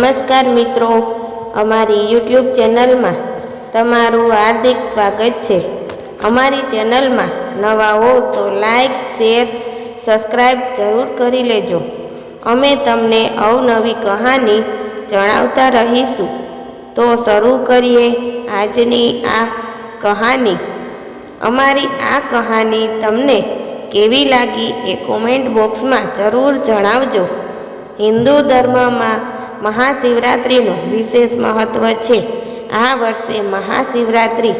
નમસ્કાર મિત્રો, અમારી યુટ્યુબ ચેનલમાં તમારું હાર્દિક સ્વાગત છે। અમારી ચેનલમાં નવા હો તો લાઈક, શેર, સબસ્ક્રાઈબ જરૂર કરી લેજો। અમે તમને અવનવી કહાની જણાવતા રહીશું। તો શરૂ કરીએ આજની આ કહાની। અમારી આ કહાની તમને કેવી લાગી એ કોમેન્ટ બોક્સમાં જરૂર જણાવજો। હિન્દુ ધર્મમાં મહાશિવરાત્રિનું વિશેષ મહત્ત્વ છે। આ વર્ષે મહાશિવરાત્રિ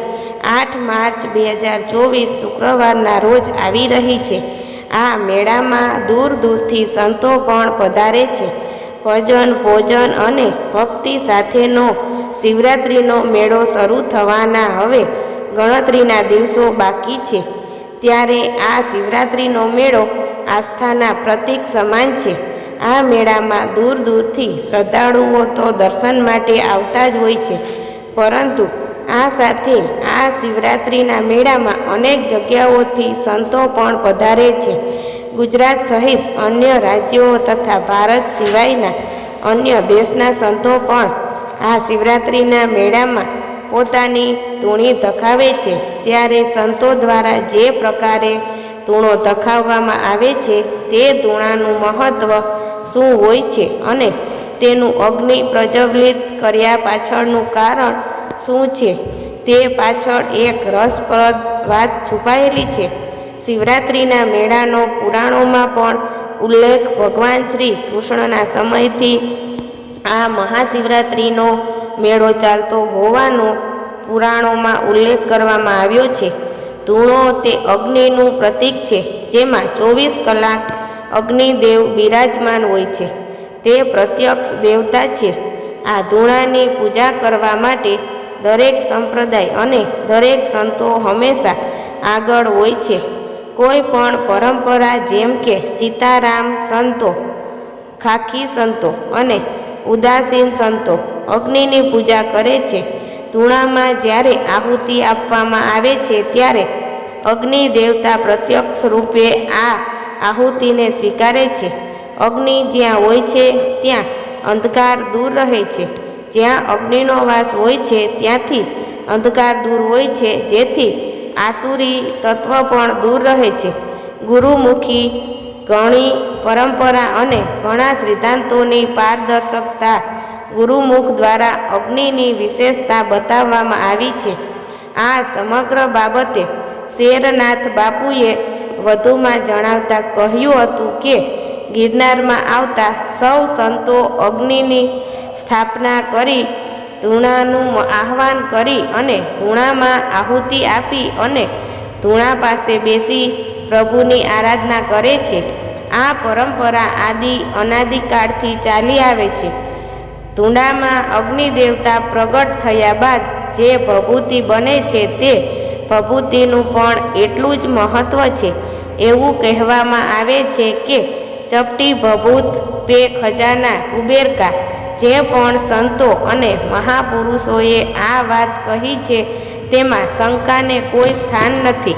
8 માર્ચ 2024 શુક્રવારના રોજ આવી રહી છે। આ મેળામાં દૂર દૂરથી સંતો પણ પધારે છે। ભજન, ભોજન અને ભક્તિ સાથેનો શિવરાત્રિનો મેળો શરૂ થવાના હવે ગણતરીના દિવસો બાકી છે। ત્યારે આ શિવરાત્રિનો મેળો આસ્થાના પ્રતીક સમાન છે। આ મેળામાં દૂર દૂરથી શ્રદ્ધાળુઓ તો દર્શન માટે આવતા જ હોય છે, પરંતુ આ સાથે આ શિવરાત્રિના મેળામાં અનેક જગ્યાઓથી સંતો પણ પધારે છે। ગુજરાત સહિત અન્ય રાજ્યો તથા ભારત સિવાયના અન્ય દેશના સંતો પણ આ શિવરાત્રિના મેળામાં પોતાની ધૂણી ધખાવે છે। ત્યારે સંતો દ્વારા જે પ્રકારે ધૂણો ધખાવવામાં આવે છે તે ધૂણાનું મહત્ત્વ શું હોય છે અને તેનું અગ્નિ પ્રજ્વલિત કર્યા પાછળનું કારણ શું છે તે પાછળ એક રસપ્રદ વાત છુપાયેલી છે। શિવરાત્રિના મેળાનો પુરાણોમાં પણ ઉલ્લેખ ભગવાન શ્રી કૃષ્ણના સમયથી આ મહાશિવરાત્રિનો મેળો ચાલતો હોવાનો પુરાણોમાં ઉલ્લેખ કરવામાં આવ્યો છે। ધૂણો તે અગ્નિનું પ્રતીક છે, જેમાં 24 કલાક અગ્નિદેવ બિરાજમાન હોય છે। તે પ્રત્યક્ષ દેવતા છે। આ ધૂણાની પૂજા કરવા માટે દરેક સંપ્રદાય અને દરેક સંતો હંમેશા આગળ હોય છે। કોઈ પણ પરંપરા જેમ કે સીતારામ સંતો, ખાખી સંતો અને ઉદાસીન સંતો અગ્નિની પૂજા કરે છે। ધૂણામાં જ્યારે આહુતિ આપવામાં આવે છે ત્યારે અગ્નિ દેવતા પ્રત્યક્ષ રૂપે આ આહુતિને સ્વીકારે છે। અગ્નિ જ્યાં હોય છે ત્યાં અંધકાર દૂર રહે છે। જ્યાં અગ્નિનો વાસ હોય છે ત્યાંથી અંધકાર દૂર હોય છે, જેથી આસુરી તત્વ પણ દૂર રહે છે। ગુરુમુખી ઘણી પરંપરા અને ઘણા સિદ્ધાંતોની પારદર્શકતા ગુરુમુખ દ્વારા અગ્નિની વિશેષતા બતાવવામાં આવી છે। આ સમગ્ર બાબતે શેરનાથ બાપુએ વધુમાં જણાવતા કહ્યું હતું કે ગિરનારમાં આવતા સૌ સંતો અગ્નિની સ્થાપના કરી, ધૂણાનું આહ્વાન કરી અને ધૂણામાં આહુતિ આપી અને ધૂણા પાસે બેસી પ્રભુની આરાધના કરે છે। આ પરંપરા અનાદિકાળથી ચાલી આવે છે। ધૂણામાં અગ્નિ દેવતા પ્રગટ થયા બાદ જે ભભૂતિ બને છે તે ભભૂતિનું પણ એટલું જ મહત્ત્વ છે। એવું કહેવામાં આવે છે કે ચપટી ભભૂત પે ખજાના કુબેર કા। જે પણ સંતો અને મહાપુરુષોએ આ વાત કહી છે તેમાં શંકાને કોઈ સ્થાન નથી।